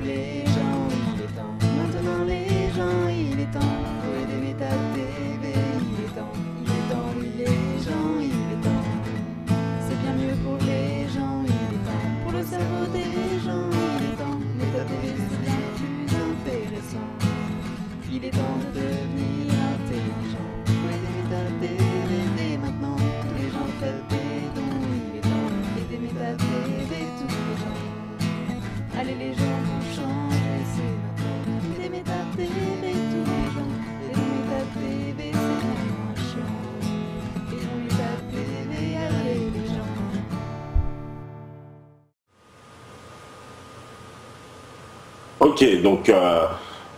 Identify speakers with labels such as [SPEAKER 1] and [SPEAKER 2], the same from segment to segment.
[SPEAKER 1] les gens, il est temps. Maintenant les gens, il est temps. Pour aider Méta TV, il est temps. Il est temps, oui les gens, il est temps. C'est bien mieux pour les gens, il est temps. Pour le cerveau des gens, il est temps. Méta TV c'est bien plus intéressant. Il est temps de devenir intelligent. Pour aider Méta TV dès maintenant. Tous les gens faites des dons, il est temps. Aider Méta TV tous les gens. Allez les gens, vous changez, c'est maintenant. Aider Méta TV tous les gens. Aider Méta TV c'est bien moins chiant. Aider Méta TV, allez les gens.
[SPEAKER 2] Ok, donc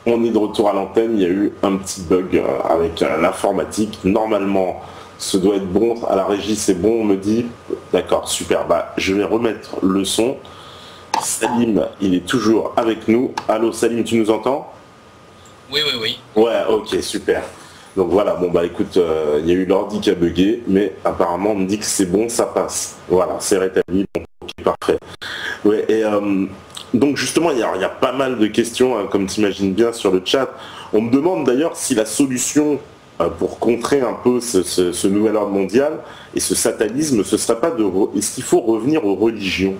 [SPEAKER 2] on est de retour à l'antenne. Il y a eu un petit bug avec l'informatique. Normalement, ce doit être bon. À la régie, c'est bon, on me dit. D'accord, super. Bah, je vais remettre le son. Salim, il est toujours avec nous. Allô, Salim, tu nous entends?
[SPEAKER 3] Oui, oui, oui.
[SPEAKER 2] Ouais, ok, super. Donc voilà, bon bah écoute, il y a eu l'ordi qui a bugué, mais apparemment on me dit que c'est bon, ça passe. Voilà, c'est rétabli, donc ok, parfait. Ouais, et donc justement, il y a pas mal de questions, hein, comme tu imagines bien, sur le chat. On me demande d'ailleurs si la solution pour contrer un peu ce nouvel ordre mondial et ce satanisme, ce serait pas est-ce qu'il faut revenir aux religions?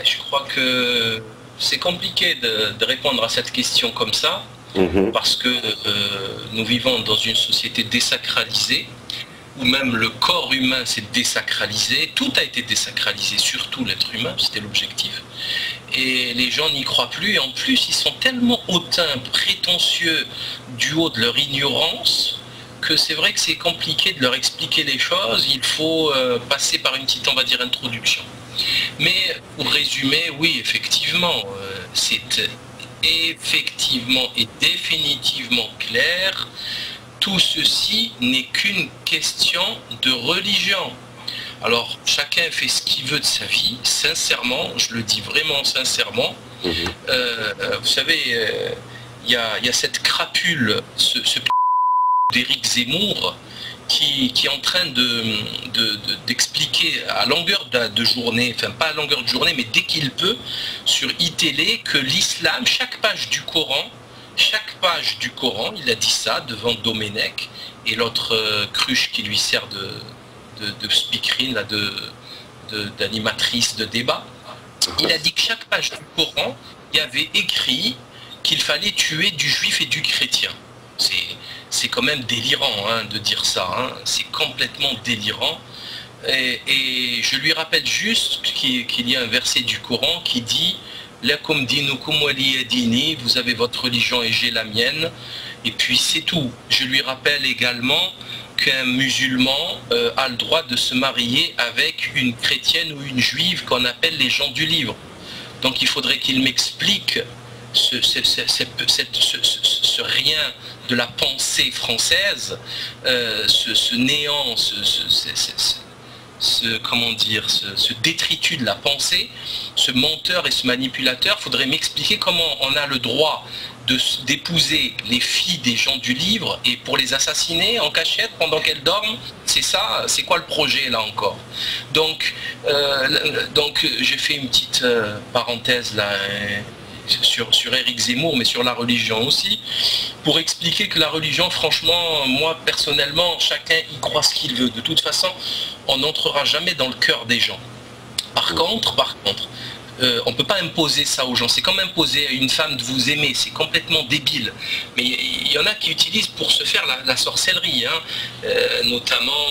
[SPEAKER 3] Je crois que c'est compliqué de répondre à cette question comme ça, parce que nous vivons dans une société désacralisée, où même le corps humain s'est désacralisé, tout a été désacralisé, surtout l'être humain, c'était l'objectif. Et les gens n'y croient plus, et en plus ils sont tellement hautains, prétentieux du haut de leur ignorance, que c'est vrai que c'est compliqué de leur expliquer les choses, il faut passer par une petite, on va dire, introduction. Mais pour résumer, oui, effectivement, c'est effectivement et définitivement clair, tout ceci n'est qu'une question de religion. Alors, chacun fait ce qu'il veut de sa vie, sincèrement, je le dis vraiment sincèrement. Vous savez, il y a cette crapule, ce d'Éric Zemmour, qui est en train d'expliquer à longueur de journée, enfin pas à longueur de journée, mais dès qu'il peut, sur iTélé, que l'islam, chaque page du Coran, il a dit ça devant Domenech et l'autre cruche qui lui sert de speakerine, d'animatrice de débat. Il a dit que chaque page du Coran, il y avait écrit qu'il fallait tuer du juif et du chrétien. C'est quand même délirant hein, de dire ça, hein. C'est complètement délirant. Et je lui rappelle juste qu'il y a un verset du Coran qui dit « Lakum dinukum waliya dini » vous avez votre religion et j'ai la mienne. Et puis c'est tout. Je lui rappelle également qu'un musulman a le droit de se marier avec une chrétienne ou une juive qu'on appelle les gens du livre. Donc il faudrait qu'il m'explique ce rien de la pensée française, ce néant, comment dire, ce détritus de la pensée, ce menteur et ce manipulateur. Il faudrait m'expliquer comment on a le droit d'épouser les filles des gens du livre et pour les assassiner en cachette pendant qu'elles dorment. C'est ça, c'est quoi le projet là encore? Donc j'ai fait une petite parenthèse là, sur Éric Zemmour, mais sur la religion aussi, pour expliquer que la religion, franchement, moi personnellement, chacun y croit ce qu'il veut. De toute façon, on n'entrera jamais dans le cœur des gens. Par contre, on ne peut pas imposer ça aux gens. C'est comme imposer à une femme de vous aimer, c'est complètement débile. Mais il y en a qui utilisent pour se faire la sorcellerie, hein. Notamment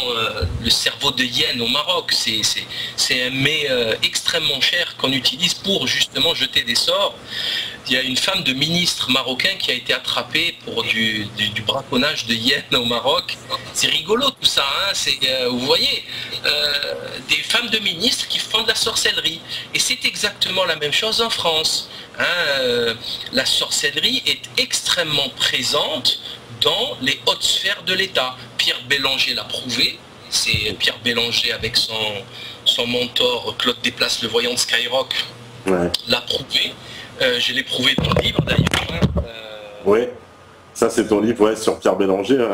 [SPEAKER 3] le cerveau de hyène au Maroc. C'est un mets extrêmement cher qu'on utilise pour justement jeter des sorts. Il y a une femme de ministre marocain qui a été attrapée pour du braconnage de hyènes au Maroc. C'est rigolo tout ça, hein. Vous voyez, des femmes de ministres qui font de la sorcellerie. Et c'est exactement la même chose en France, hein. La sorcellerie est extrêmement présente dans les hautes sphères de l'État. Pierre Bélanger l'a prouvé. C'est Pierre Bélanger avec son mentor Claude Desplaces, le voyant de Skyrock, l'a prouvé. Je l'ai prouvé dans le livre d'ailleurs.
[SPEAKER 2] Oui, ça c'est ton livre sur Pierre Bélanger.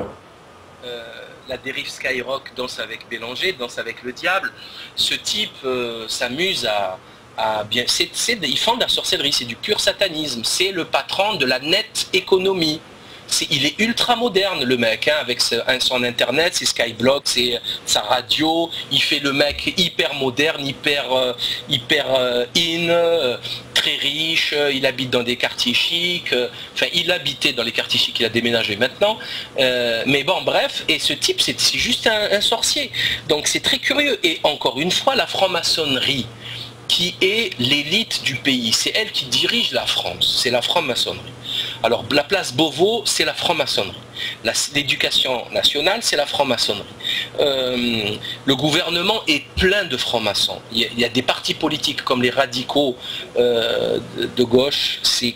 [SPEAKER 3] la dérive Skyrock, Danse avec Bélanger, Danse avec le diable. Ce type s'amuse il fonde la sorcellerie, c'est du pur satanisme. C'est le patron de la net économie. Il est ultra moderne le mec, hein, avec son internet, ses skyblogs, sa radio. Il fait le mec hyper moderne, hyper très riche. Il habite dans des quartiers chics. Enfin, il habitait dans les quartiers chics, il a déménagé maintenant. Mais bon, bref, et ce type, c'est juste un sorcier. Donc c'est très curieux. Et encore une fois, la franc-maçonnerie, qui est l'élite du pays. C'est elle qui dirige la France, c'est la franc-maçonnerie. Alors la place Beauvau, c'est la franc-maçonnerie. L'éducation nationale, c'est la franc-maçonnerie. Le gouvernement est plein de francs-maçons. Il y a des partis politiques comme les radicaux de gauche, c'est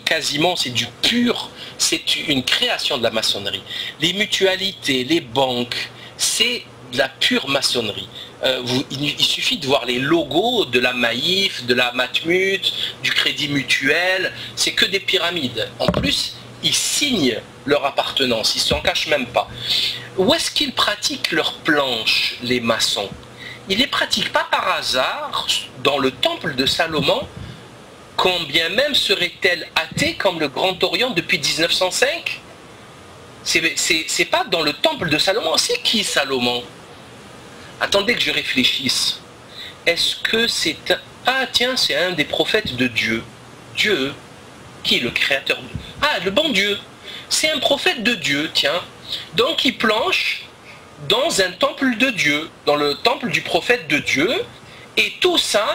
[SPEAKER 3] du pur, c'est une création de la maçonnerie. Les mutualités, les banques, c'est de la pure maçonnerie. Il suffit de voir les logos de la Maïf, de la Matmut, du Crédit Mutuel, c'est que des pyramides. En plus, ils signent leur appartenance, ils ne s'en cachent même pas. Où est-ce qu'ils pratiquent leurs planches, les maçons? Ils ne les pratiquent pas par hasard dans le temple de Salomon, quand bien même serait-elle athée comme le Grand Orient depuis 1905? C'est pas dans le temple de Salomon. C'est qui Salomon? Attendez que je réfléchisse. Est-ce que c'est un... Ah tiens, c'est un des prophètes de Dieu. Dieu, qui est le créateur? Ah, le bon Dieu. C'est un prophète de Dieu, tiens. Donc il planche dans un temple de Dieu, dans le temple du prophète de Dieu, et tout ça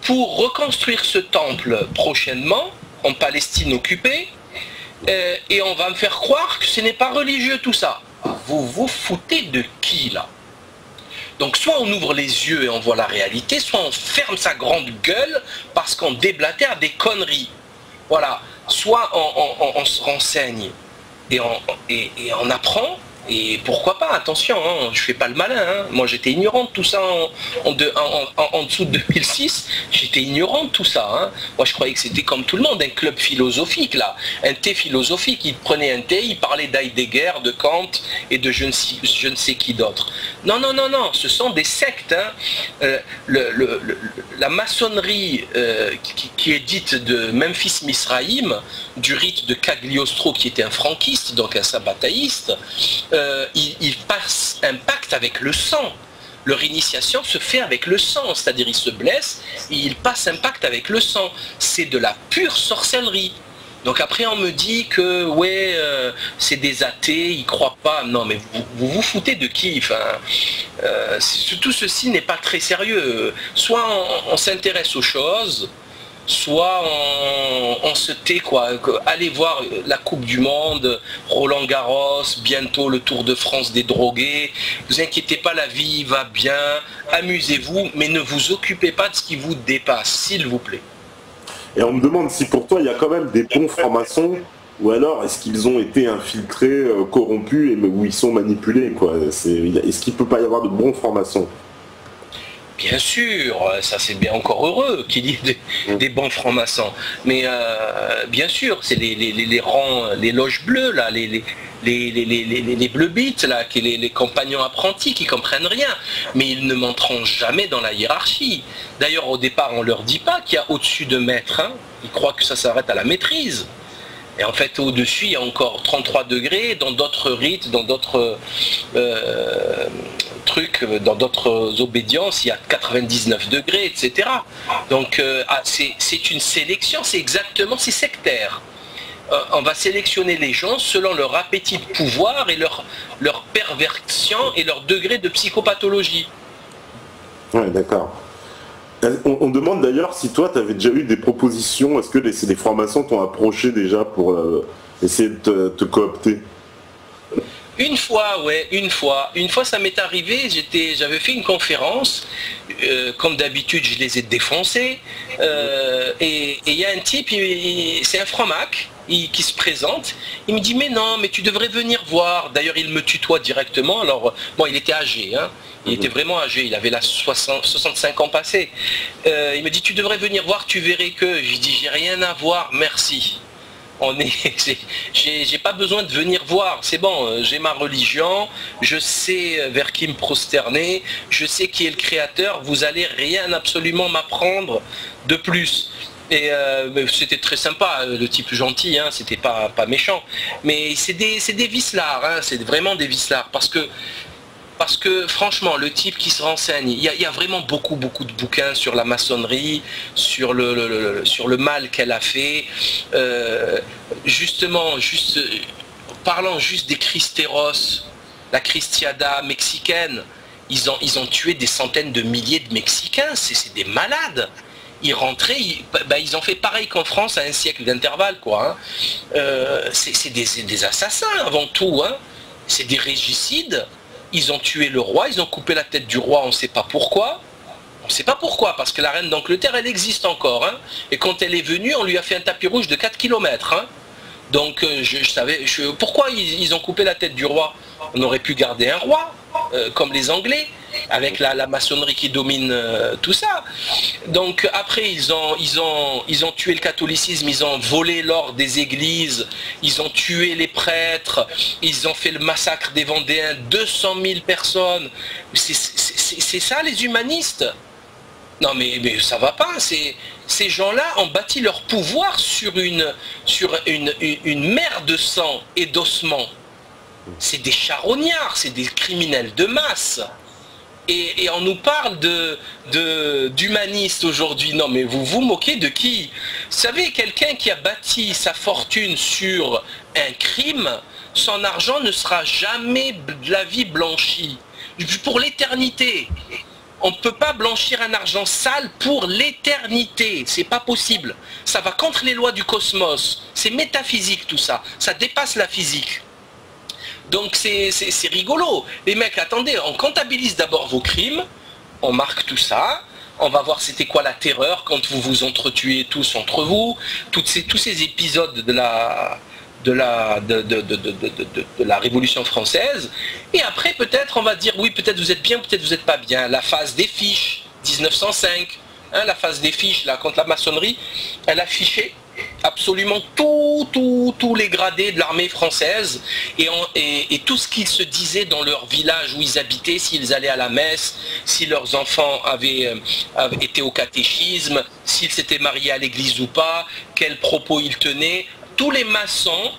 [SPEAKER 3] pour reconstruire ce temple prochainement, en Palestine occupée, et on va me faire croire que ce n'est pas religieux tout ça. Vous vous foutez de qui là? Donc soit on ouvre les yeux et on voit la réalité, soit on ferme sa grande gueule parce qu'on déblatère des conneries. Voilà. Soit on se renseigne et on apprend, et pourquoi pas, attention, hein, je fais pas le malin. Hein. Moi j'étais ignorant de tout ça en dessous de 2006, j'étais ignorant de tout ça. Hein. Moi je croyais que c'était comme tout le monde, un club philosophique là, un thé philosophique, il prenait un thé, il parlait d'Heidegger, de Kant et de je ne sais qui d'autre. Non, non, non, non, ce sont des sectes. Hein. La maçonnerie qui est dite de Memphis Misraïm, du rite de Cagliostro qui était un franquiste, donc un sabbataïste, il passe un pacte avec le sang. Leur initiation se fait avec le sang, c'est-à-dire ils se blessent et ils passent un pacte avec le sang. C'est de la pure sorcellerie. Donc après on me dit que ouais, c'est des athées, ils croient pas. Non mais vous vous foutez de qui? Enfin, tout ceci n'est pas très sérieux. Soit on s'intéresse aux choses, soit on se tait quoi. Allez voir la Coupe du Monde, Roland Garros, bientôt le Tour de France des drogués. Vous inquiétez pas, la vie va bien, amusez-vous, mais ne vous occupez pas de ce qui vous dépasse, s'il vous plaît.
[SPEAKER 2] Et on me demande si pour toi il y a quand même des bons francs-maçons, ou alors est-ce qu'ils ont été infiltrés, corrompus, ou ils sont manipulés quoi. Est-ce qu'il ne peut pas y avoir de bons francs-maçons?
[SPEAKER 3] Bien sûr, ça c'est bien encore heureux qu'il y ait des bons francs-maçons. Mais bien sûr, c'est les rangs, les loges bleues, là, les bleu bites, là, les compagnons apprentis qui comprennent rien. Mais ils ne monteront jamais dans la hiérarchie. D'ailleurs, au départ, on ne leur dit pas qu'il y a au-dessus de maître. Hein. Ils croient que ça s'arrête à la maîtrise. Et en fait, au-dessus, il y a encore 33 degrés, dans d'autres rites, dans d'autres trucs, dans d'autres obédiences, il y a 99 degrés, etc. Donc, c'est une sélection, c'est sectaire. On va sélectionner les gens selon leur appétit de pouvoir et leur perversion et leur degré de psychopathologie.
[SPEAKER 2] Ouais, d'accord. On demande d'ailleurs si toi, tu avais déjà eu des propositions, est-ce que des francs-maçons t'ont approché déjà pour essayer de te coopter?
[SPEAKER 3] Une fois, ouais, une fois ça m'est arrivé, j'avais fait une conférence, comme d'habitude je les ai défoncés, et il y a un type, c'est un franc-mac, qui se présente, il me dit mais non, mais tu devrais venir voir. D'ailleurs il me tutoie directement, alors bon il était âgé, hein. Il était vraiment âgé, il avait là 65 ans passés. Il me dit tu devrais venir voir, tu verrais que. Je dis j'ai rien à voir, merci. j'ai pas besoin de venir voir, c'est bon, j'ai ma religion, je sais vers qui me prosterner, je sais qui est le créateur, vous allez rien absolument m'apprendre de plus. Et c'était très sympa, le type gentil, hein, c'était pas méchant. Mais c'est des vicelards, hein, c'est vraiment des vicelards. Parce que franchement, le type qui se renseigne, il y a vraiment beaucoup de bouquins sur la maçonnerie, sur le mal qu'elle a fait. Parlant juste des Cristeros, la Cristiada mexicaine, ils ont tué des centaines de milliers de Mexicains, c'est des malades. Ils rentraient, ils ont fait pareil qu'en France à un siècle d'intervalle, quoi. Hein. C'est des assassins avant tout, hein. C'est des régicides. Ils ont tué le roi, ils ont coupé la tête du roi, on ne sait pas pourquoi. On ne sait pas pourquoi, parce que la reine d'Angleterre, elle existe encore. Hein. Et quand elle est venue, on lui a fait un tapis rouge de 4 km. Hein. Donc pourquoi ils ont coupé la tête du roi? On aurait pu garder un roi, comme les Anglais, avec la maçonnerie qui domine tout ça. Donc après ils ont tué le catholicisme, ils ont volé l'or des églises, ils ont tué les prêtres, ils ont fait le massacre des Vendéens, 200 000 personnes. C'est ça les humanistes? Non mais ça va pas, ces gens-là ont bâti leur pouvoir sur une mer de sang et d'ossements. C'est des charognards, c'est des criminels de masse. Et on nous parle d'humanistes aujourd'hui. Non mais vous vous moquez de qui? Vous savez, quelqu'un qui a bâti sa fortune sur un crime, son argent ne sera jamais de la vie blanchi. Pour l'éternité. On ne peut pas blanchir un argent sale pour l'éternité. C'est pas possible. Ça va contre les lois du cosmos. C'est métaphysique tout ça. Ça dépasse la physique. Donc c'est rigolo. Les mecs, attendez, on comptabilise d'abord vos crimes, on marque tout ça, on va voir c'était quoi la terreur quand vous vous entretuez tous entre vous, tous ces épisodes de la Révolution française, et après peut-être on va dire oui, peut-être vous êtes bien, peut-être vous n'êtes pas bien. La phase des fiches, 1905, hein, la phase des fiches là, contre la maçonnerie, elle a fiché absolument tous les gradés de l'armée française et tout ce qu'ils se disaient dans leur village où ils habitaient, s'ils allaient à la messe, si leurs enfants avaient été au catéchisme, s'ils s'étaient mariés à l'église ou pas, quels propos ils tenaient. Tous les maçons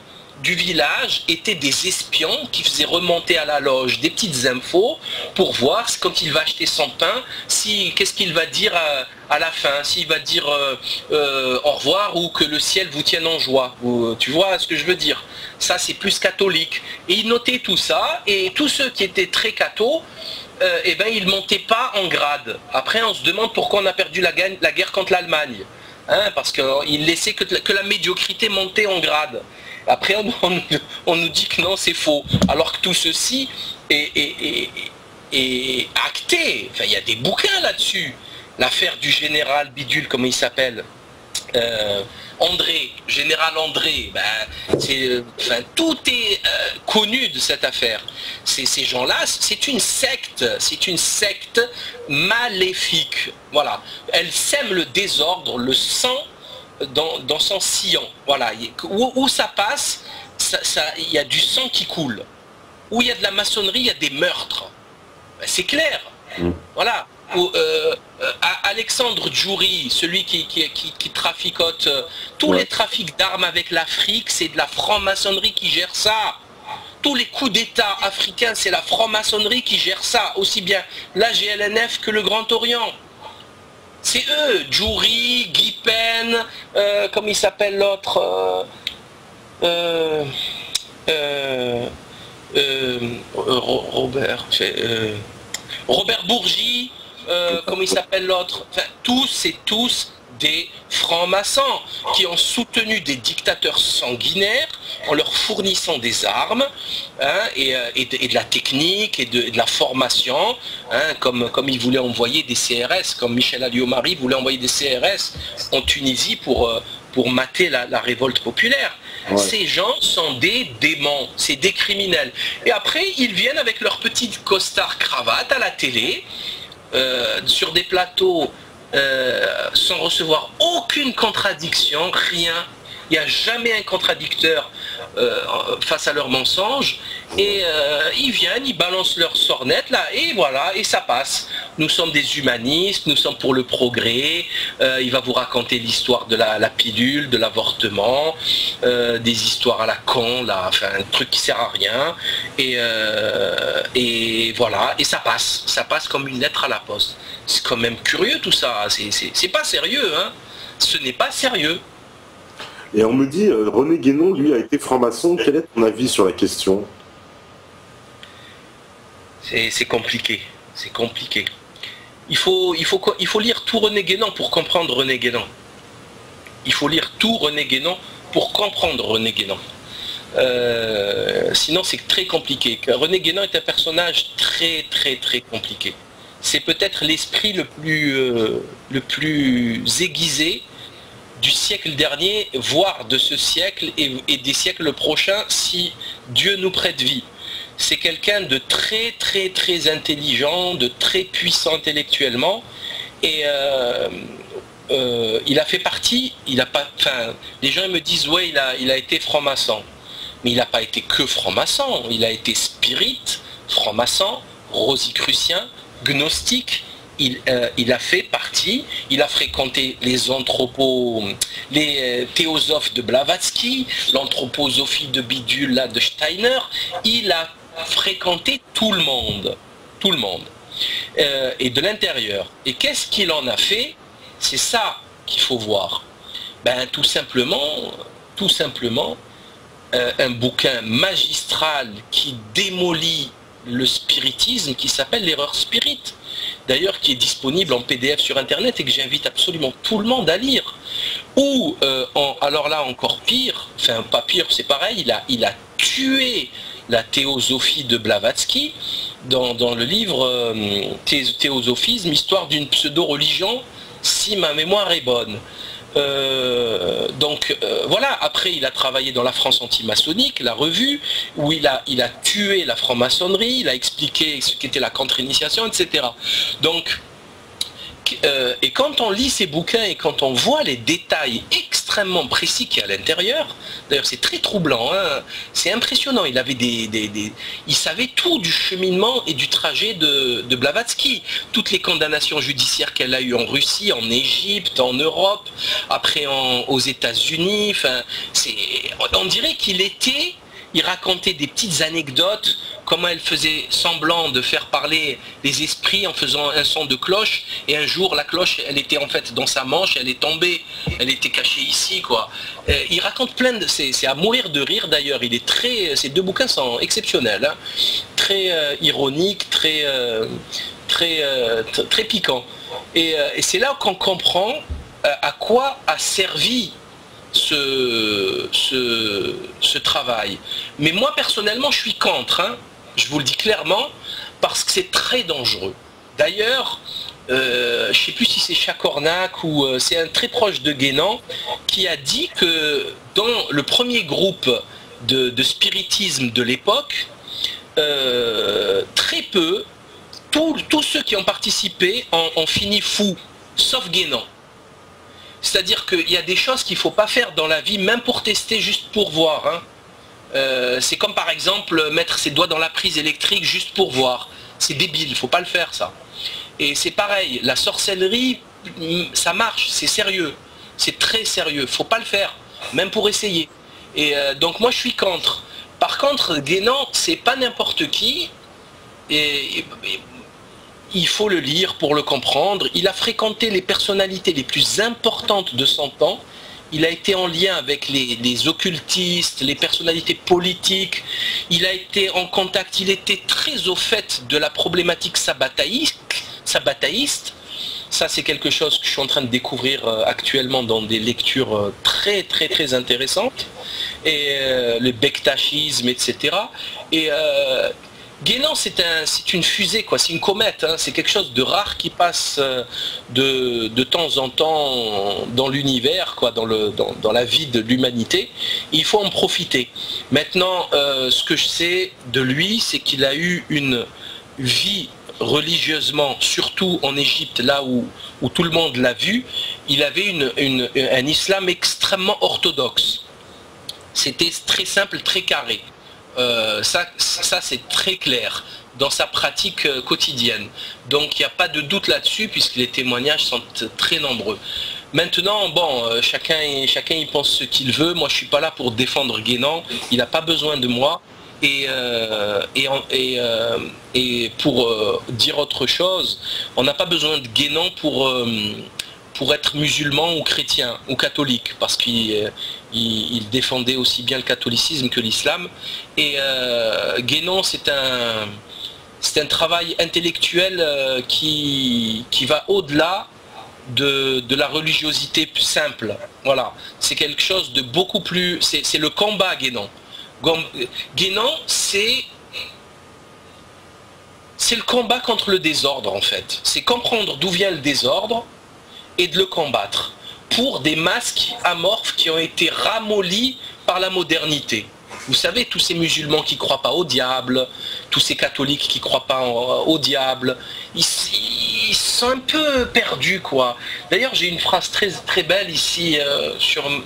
[SPEAKER 3] du village étaient des espions qui faisaient remonter à la loge des petites infos pour voir quand il va acheter son pain, qu'est-ce qu'il va dire à la fin, s'il va dire au revoir ou que le ciel vous tienne en joie. Tu vois ce que je veux dire? Ça c'est plus catholique. Et ils notaient tout ça, et tous ceux qui étaient très cathos, ils ne montaient pas en grade. Après on se demande pourquoi on a perdu la guerre contre l'Allemagne. Hein, parce qu'ils laissaient que la médiocrité montait en grade. Après, on nous dit que non, c'est faux. Alors que tout ceci est acté. Enfin, il y a des bouquins là-dessus. L'affaire du général Bidule, comment il s'appelle, André, général André. Tout est connu de cette affaire. Ces gens-là, c'est une secte maléfique. Voilà. Elle sème le désordre, le sang dans son sillon. Voilà. Où ça passe, il y a du sang qui coule. Où il y a de la maçonnerie, il y a des meurtres. Ben, c'est clair. Voilà. Alexandre Djouri, celui qui traficote tous les trafics d'armes avec l'Afrique, c'est de la franc-maçonnerie qui gère ça. Tous les coups d'État africains, c'est la franc-maçonnerie qui gère ça, aussi bien la GLNF que le Grand Orient. C'est eux, Djouri, Guy Pen, comment il s'appelle l'autre, Robert Bourgi, comment il s'appelle l'autre, enfin, tous des francs-maçons qui ont soutenu des dictateurs sanguinaires en leur fournissant des armes, hein, et de la technique et de la formation, hein, comme ils voulaient envoyer des CRS, comme Michel Alliot-Marie voulait envoyer des CRS en Tunisie pour mater la révolte populaire. Ouais. Ces gens sont des démons, c'est des criminels. Et après, ils viennent avec leur petite costard cravate à la télé, sur des plateaux, sans recevoir aucune contradiction, rien. Il n'y a jamais un contradicteur face à leurs mensonges. Et ils viennent, ils balancent leur sornette là, et voilà, et ça passe. Nous sommes des humanistes, nous sommes pour le progrès. Il va vous raconter l'histoire de la pilule, de l'avortement, des histoires à la con, là, enfin un truc qui sert à rien. Et voilà, et ça passe comme une lettre à la poste. C'est quand même curieux tout ça, c'est pas sérieux, hein. Ce n'est pas sérieux.
[SPEAKER 2] Et on me dit, René Guénon, lui, a été franc-maçon. Quel est ton avis sur la question?
[SPEAKER 3] C'est compliqué, c'est compliqué. Il faut lire tout René Guénon pour comprendre René Guénon. Il faut lire tout René Guénon pour comprendre René Guénon. Sinon c'est très compliqué. René Guénon est un personnage très très très compliqué. C'est peut-être l'esprit le plus aiguisé du siècle dernier, voire de ce siècle et des siècles prochains, si Dieu nous prête vie. C'est quelqu'un de très très très intelligent, de très puissant intellectuellement, et il a fait partie, les gens me disent ouais il a été franc-maçon, mais il n'a pas été que franc-maçon, il a été spirit, franc-maçon, rosicrucien, gnostique. Il a fait partie, il a fréquenté les théosophes de Blavatsky, l'anthroposophie de Bidule là, de Steiner. Il a fréquenté tout le monde, et de l'intérieur. Et qu'est-ce qu'il en a fait? C'est ça qu'il faut voir. Ben tout simplement, un bouquin magistral qui démolit le spiritisme, qui s'appelle l'erreur spirit, d'ailleurs qui est disponible en PDF sur internet et que j'invite absolument tout le monde à lire. Ou alors là encore pire, enfin pas pire, c'est pareil, il a tué la théosophie de Blavatsky dans le livre Théosophisme, histoire d'une pseudo-religion, si ma mémoire est bonne. Voilà, après il a travaillé dans la France antimaçonnique, la revue, où il a tué la franc-maçonnerie, il a expliqué ce qu'était la contre-initiation, etc. Donc, et quand on lit ces bouquins et quand on voit les détails extrêmement précis qu'il y a à l'intérieur, d'ailleurs c'est très troublant, hein, c'est impressionnant, il savait tout du cheminement et du trajet de Blavatsky, toutes les condamnations judiciaires qu'elle a eues en Russie, en Égypte, en Europe, après aux États-Unis, enfin, on dirait il racontait des petites anecdotes, comment elle faisait semblant de faire parler les esprits en faisant un son de cloche, et un jour la cloche elle était en fait dans sa manche, elle est tombée, elle était cachée ici quoi. Il raconte plein de... c'est à mourir de rire d'ailleurs, ces deux bouquins sont exceptionnels, hein, très ironiques, très piquants. Et c'est là qu'on comprend à quoi a servi ce travail. Mais moi personnellement je suis contre, hein, je vous le dis clairement, parce que c'est très dangereux. D'ailleurs, je ne sais plus si c'est Chacornac ou c'est un très proche de Guénon qui a dit que dans le premier groupe de spiritisme de l'époque, très peu, tous ceux qui ont participé ont fini fous, sauf Guénon. C'est-à-dire qu'il y a des choses qu'il ne faut pas faire dans la vie, même pour tester, juste pour voir. Hein. C'est comme par exemple mettre ses doigts dans la prise électrique juste pour voir. C'est débile, il ne faut pas le faire ça. Et c'est pareil, la sorcellerie, ça marche, c'est sérieux. C'est très sérieux, il ne faut pas le faire, même pour essayer. Et donc moi je suis contre. Par contre, Guénon, c'est pas n'importe qui. Et il faut le lire pour le comprendre. Il a fréquenté les personnalités les plus importantes de son temps. Il a été en lien avec les occultistes, les personnalités politiques. Il a été en contact, il était très au fait de la problématique sabbataïste. Ça, c'est quelque chose que je suis en train de découvrir actuellement dans des lectures très très très intéressantes. Et le bektachisme, etc. Et Guénon, c'est une fusée, quoi. C'est une comète, hein. C'est quelque chose de rare qui passe de temps en temps dans l'univers, quoi, dans la vie de l'humanité. Il faut en profiter. Maintenant, ce que je sais de lui, c'est qu'il a eu une vie religieusement, surtout en Égypte, là où tout le monde l'a vu, il avait un islam extrêmement orthodoxe. C'était très simple, très carré. Ça c'est très clair dans sa pratique quotidienne. Donc il n'y a pas de doute là-dessus, puisque les témoignages sont très nombreux. Maintenant, bon, chacun y pense ce qu'il veut. Moi, je ne suis pas là pour défendre Guénan. Il n'a pas besoin de moi. Et pour dire autre chose, on n'a pas besoin de Guénan pour être musulman ou chrétien ou catholique, parce qu'il défendait aussi bien le catholicisme que l'islam. Et Guénan, c'est un travail intellectuel qui va au-delà de la religiosité simple. Voilà, c'est quelque chose de beaucoup plus... C'est le combat, Guénan. Guénan, c'est le combat contre le désordre, en fait. C'est comprendre d'où vient le désordre et de le combattre pour des masques amorphes qui ont été ramollis par la modernité. Vous savez, tous ces musulmans qui ne croient pas au diable, tous ces catholiques qui ne croient pas au diable, ils sont un peu perdus, quoi. D'ailleurs, j'ai une phrase très, très belle ici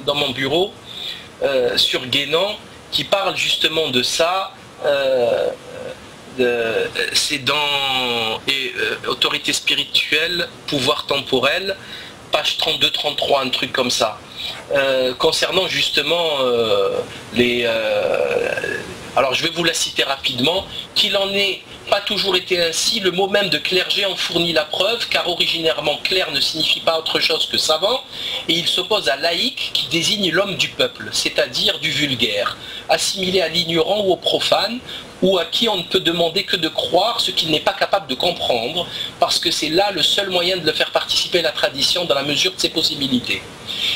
[SPEAKER 3] dans mon bureau, sur Guénan, qui parle justement de ça. C'est dans Autorité spirituelle, pouvoir temporel, page 32-33, un truc comme ça. Concernant justement alors je vais vous la citer rapidement, qu'il en ait pas toujours été ainsi, le mot même de clergé en fournit la preuve, car originairement clerc ne signifie pas autre chose que savant, et il s'oppose à laïc qui désigne l'homme du peuple, c'est-à-dire du vulgaire, assimilé à l'ignorant ou au profane, ou à qui on ne peut demander que de croire ce qu'il n'est pas capable de comprendre, parce que c'est là le seul moyen de le faire participer à la tradition dans la mesure de ses possibilités.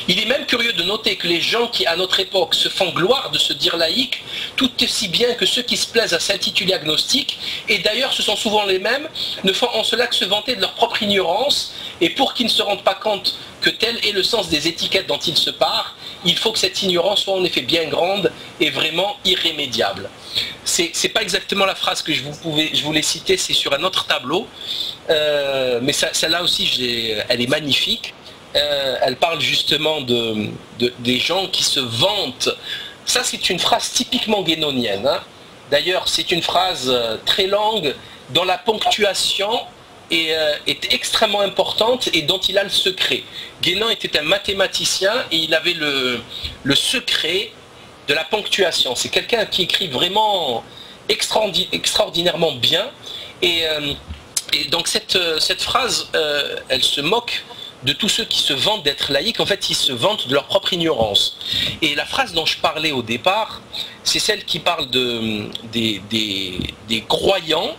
[SPEAKER 3] Il est même curieux de noter que les gens qui, à notre époque, se font gloire de se dire laïcs, tout aussi bien que ceux qui se plaisent à s'intituler agnostiques, et d'ailleurs ce sont souvent les mêmes, ne font en cela que se vanter de leur propre ignorance, et pour qu'ils ne se rendent pas compte que tel est le sens des étiquettes dont ils se parent, il faut que cette ignorance soit en effet bien grande et vraiment irrémédiable. C'est pas exactement la phrase que je voulais citer, c'est sur un autre tableau, mais celle-là aussi, elle est magnifique. Elle parle justement des gens qui se vantent. Ça, c'est une phrase typiquement guénonienne, hein. D'ailleurs, c'est une phrase très longue dont la ponctuation est extrêmement importante et dont il a le secret. Guénan était un mathématicien et il avait le secret de la ponctuation. C'est quelqu'un qui écrit vraiment extraordinairement bien. Et donc cette phrase, elle se moque de tous ceux qui se vantent d'être laïcs. En fait, ils se vantent de leur propre ignorance. Et la phrase dont je parlais au départ, c'est celle qui parle des croyants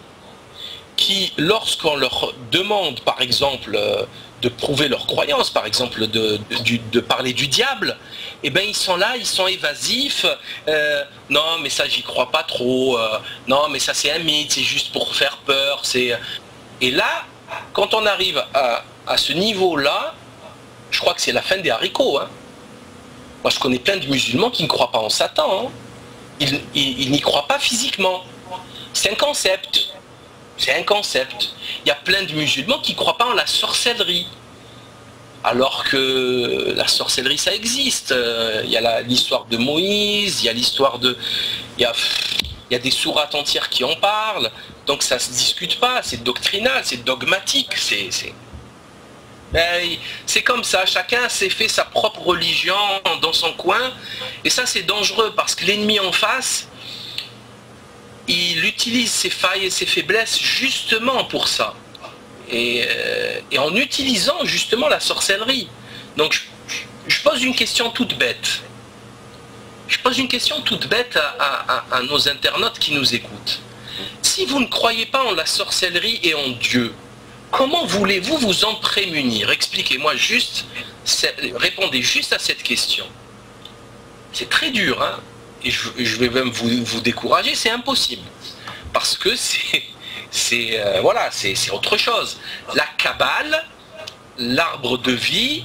[SPEAKER 3] qui, lorsqu'on leur demande, par exemple, de prouver leur croyance, par exemple, de parler du diable, eh bien, ils sont là, ils sont évasifs. Non, mais ça, j'y crois pas trop. Non, mais ça, c'est un mythe, c'est juste pour faire peur. Et là, quand on arrive à ce niveau-là, je crois que c'est la fin des haricots, hein. Moi, je connais plein de musulmans qui ne croient pas en Satan, hein. Ils n'y croient pas physiquement. C'est un concept. C'est un concept. Il y a plein de musulmans qui ne croient pas en la sorcellerie. Alors que la sorcellerie, ça existe. Il y a l'histoire de Moïse, il y a l'histoire de... Il y a des sourates entières qui en parlent. Donc ça ne se discute pas, c'est doctrinal, c'est dogmatique. C'est comme ça, chacun s'est fait sa propre religion dans son coin. Et ça, c'est dangereux parce que l'ennemi en face, il utilise ses failles et ses faiblesses justement pour ça. Et en utilisant justement la sorcellerie. Donc je pose une question toute bête. Je pose une question toute bête à nos internautes qui nous écoutent. Si vous ne croyez pas en la sorcellerie et en Dieu, comment voulez-vous vous en prémunir? Expliquez-moi juste, répondez juste à cette question. C'est très dur, hein? Et je vais même vous décourager, c'est impossible. Parce que voilà, c'est autre chose. La Kabbale, l'arbre de vie,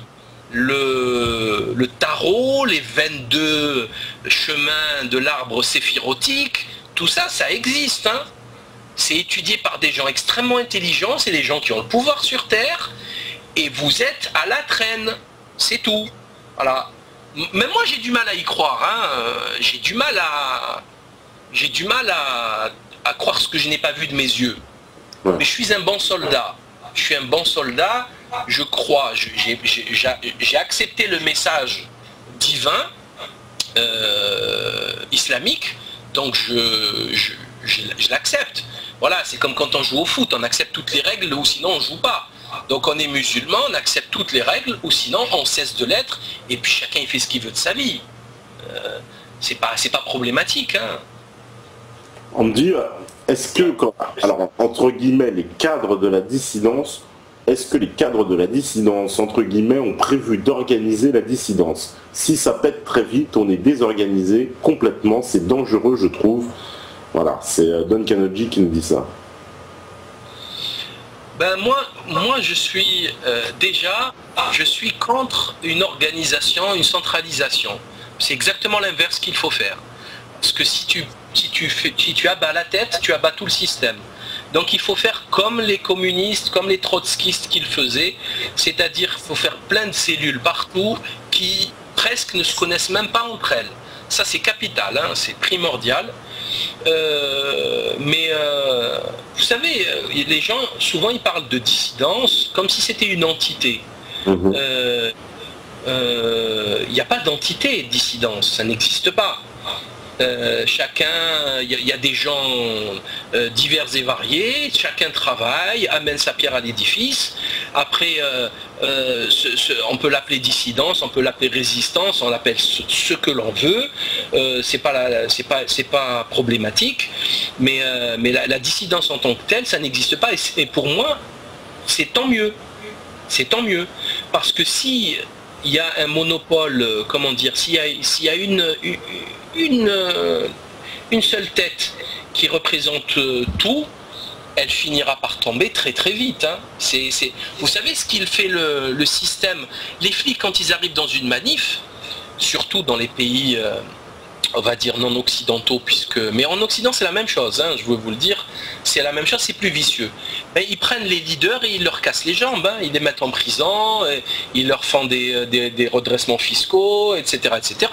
[SPEAKER 3] le tarot, les 22 chemins de l'arbre séphirotique, tout ça, ça existe, hein. c'est étudié par des gens extrêmement intelligents, c'est les gens qui ont le pouvoir sur Terre, et vous êtes à la traîne, c'est tout. Voilà. Même moi j'ai du mal à y croire, hein. J'ai du mal à croire ce que je n'ai pas vu de mes yeux. Ouais. Mais je suis un bon soldat. Je suis un bon soldat, je crois, j'ai accepté le message divin islamique, donc je l'accepte. Voilà, c'est comme quand on joue au foot, on accepte toutes les règles ou sinon on ne joue pas. Donc on est musulman, on accepte toutes les règles ou sinon on cesse de l'être et puis chacun il fait ce qu'il veut de sa vie. C'est pas problématique. Hein.
[SPEAKER 2] On me dit, est-ce que, alors entre guillemets, les cadres de la dissidence, est-ce que les cadres de la dissidence, entre guillemets, ont prévu d'organiser la dissidence? Si ça pète très vite, on est désorganisé complètement, c'est dangereux je trouve. Voilà, c'est Don Carnegie qui nous dit ça.
[SPEAKER 3] Ben moi je suis je suis contre une organisation, une centralisation. C'est exactement l'inverse qu'il faut faire. Parce que si tu abats la tête, tu abats tout le système. Donc il faut faire comme les communistes, comme les trotskistes qu'ils faisaient, c'est-à-dire qu'il faut faire plein de cellules partout qui presque ne se connaissent même pas entre elles. Ça c'est capital, hein, c'est primordial. Mais vous savez, les gens, souvent ils parlent de dissidence comme si c'était une entité. Il n'y a pas d'entité dissidence, ça n'existe pas. Chacun, il y a des gens divers et variés, chacun travaille, amène sa pierre à l'édifice. Après, on peut l'appeler dissidence, on peut l'appeler résistance, on l'appelle ce que l'on veut. C'est pas problématique, mais la dissidence en tant que telle, ça n'existe pas. Et pour moi, c'est tant mieux. C'est tant mieux, parce que si il y a un monopole, comment dire, s'il y a une seule tête qui représente tout, elle finira par tomber très très vite. Hein. Vous savez ce qu'il fait le système? Les flics, quand ils arrivent dans une manif, surtout dans les pays, on va dire non occidentaux, mais en Occident c'est la même chose, hein, je veux vous le dire, c'est la même chose, c'est plus vicieux. Ben, ils prennent les leaders et ils leur cassent les jambes, hein, ils les mettent en prison, ils leur font des redressements fiscaux, etc., etc.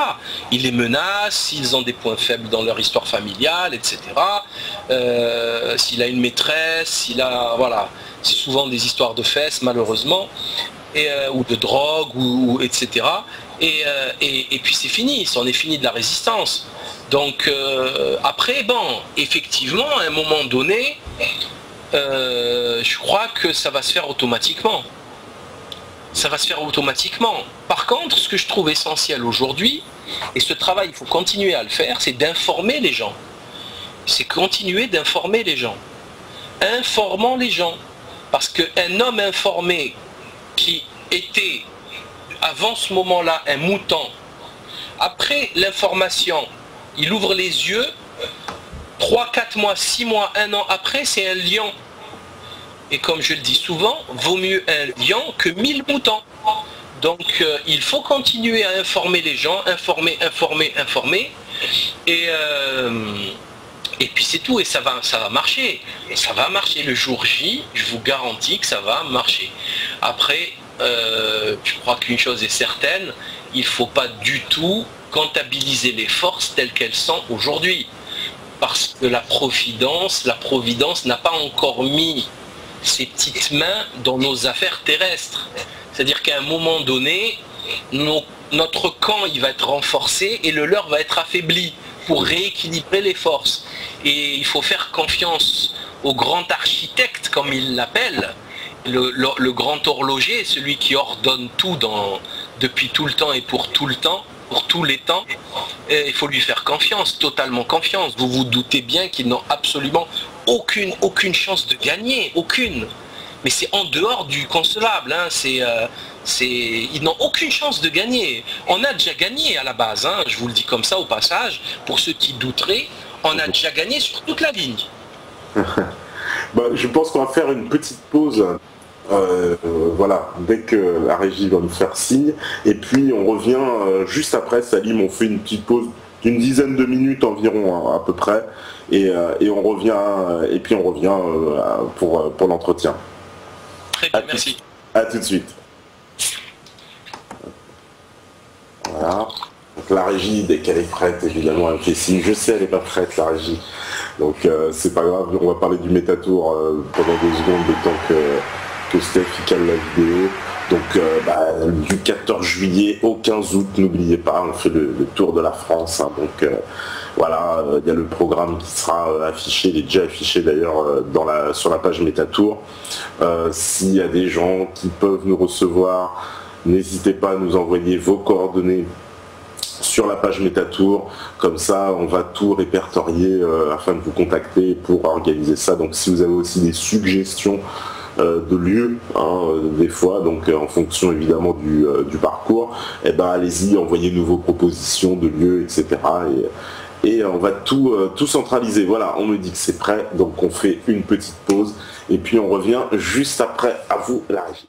[SPEAKER 3] Ils les menacent, s'ils ont des points faibles dans leur histoire familiale, etc. S'il a une maîtresse, voilà, c'est souvent des histoires de fesses malheureusement, ou de drogue, etc. Et puis c'est fini, c'en est fini de la résistance. Donc après, bon, effectivement, à un moment donné, je crois que ça va se faire automatiquement. Ça va se faire automatiquement. Par contre, ce que je trouve essentiel aujourd'hui, et ce travail, il faut continuer à le faire, c'est d'informer les gens. C'est continuer d'informer les gens. Informant les gens. Parce qu'un homme informé qui était avant ce moment-là un mouton, après l'information, il ouvre les yeux, 3, 4 mois, 6 mois, 1 an après, c'est un lion. Et comme je le dis souvent, vaut mieux un lion que 1000 moutons. Donc il faut continuer à informer les gens, informer. Et puis c'est tout, et ça va marcher. Et ça va marcher le jour J, je vous garantis que ça va marcher. Après, je crois qu'une chose est certaine, il ne faut pas du tout comptabiliser les forces telles qu'elles sont aujourd'hui. Parce que la Providence n'a pas encore mis ses petites mains dans nos affaires terrestres. C'est-à-dire qu'à un moment donné, notre camp il va être renforcé et le leur va être affaibli pour rééquilibrer les forces. Et il faut faire confiance au grand architecte, comme il l'appelle, le grand horloger, celui qui ordonne tout depuis tout le temps et pour tout le temps, pour tous les temps. Et il faut lui faire confiance, totalement confiance. Vous vous doutez bien qu'ils n'ont absolument aucune chance de gagner, aucune. Mais c'est en dehors du concevable, hein. Ils n'ont aucune chance de gagner. On a déjà gagné à la base, hein. Je vous le dis comme ça au passage, pour ceux qui douteraient, on a déjà gagné sur toute la ligne.
[SPEAKER 2] Je pense qu'on va faire une petite pause. Voilà, dès que la régie va nous faire signe, et puis on revient juste après. Salim, on fait une petite pause d'une dizaine de minutes environ, hein, à peu près, et on revient, et puis on revient pour l'entretien.
[SPEAKER 3] Très bien, merci.
[SPEAKER 2] À tout de suite. Voilà. Donc la régie, dès qu'elle est prête, évidemment, elle fait signe. Je sais, elle n'est pas prête, la régie. Donc c'est pas grave, on va parler du Métatour pendant 2 secondes, le temps que Steph cale la vidéo. Donc du 14 juillet au 15 août, n'oubliez pas, on fait le tour de la France. Hein, donc voilà, il y a le programme qui sera affiché, il est déjà affiché d'ailleurs sur la page Métatour. S'il y a des gens qui peuvent nous recevoir, n'hésitez pas à nous envoyer vos coordonnées sur la page Métatour, comme ça on va tout répertorier afin de vous contacter pour organiser ça. Donc si vous avez aussi des suggestions de lieux, hein, des fois, donc en fonction évidemment du parcours, eh ben allez-y, envoyez-nous vos propositions de lieux, etc. Et on va tout centraliser. Voilà, on me dit que c'est prêt, donc on fait une petite pause et puis on revient juste après. À vous la régie.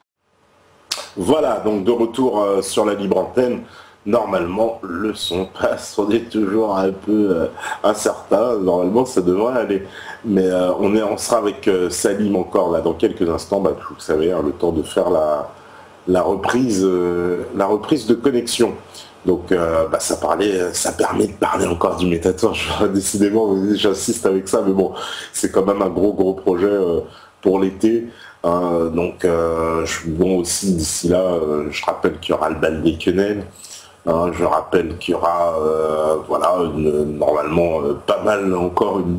[SPEAKER 2] Voilà, donc de retour sur la libre antenne. Normalement, le son passe, on est toujours un peu incertain, normalement ça devrait aller. Mais on sera avec Salim encore là dans quelques instants, vous savez, hein, le temps de faire la reprise de connexion. Donc ça permet de parler encore du Métatour, décidément j'insiste avec ça, mais bon, c'est quand même un gros projet pour l'été. Donc bon aussi d'ici là, je rappelle qu'il y aura le bal des quenelles. Je rappelle qu'il y aura normalement pas mal encore une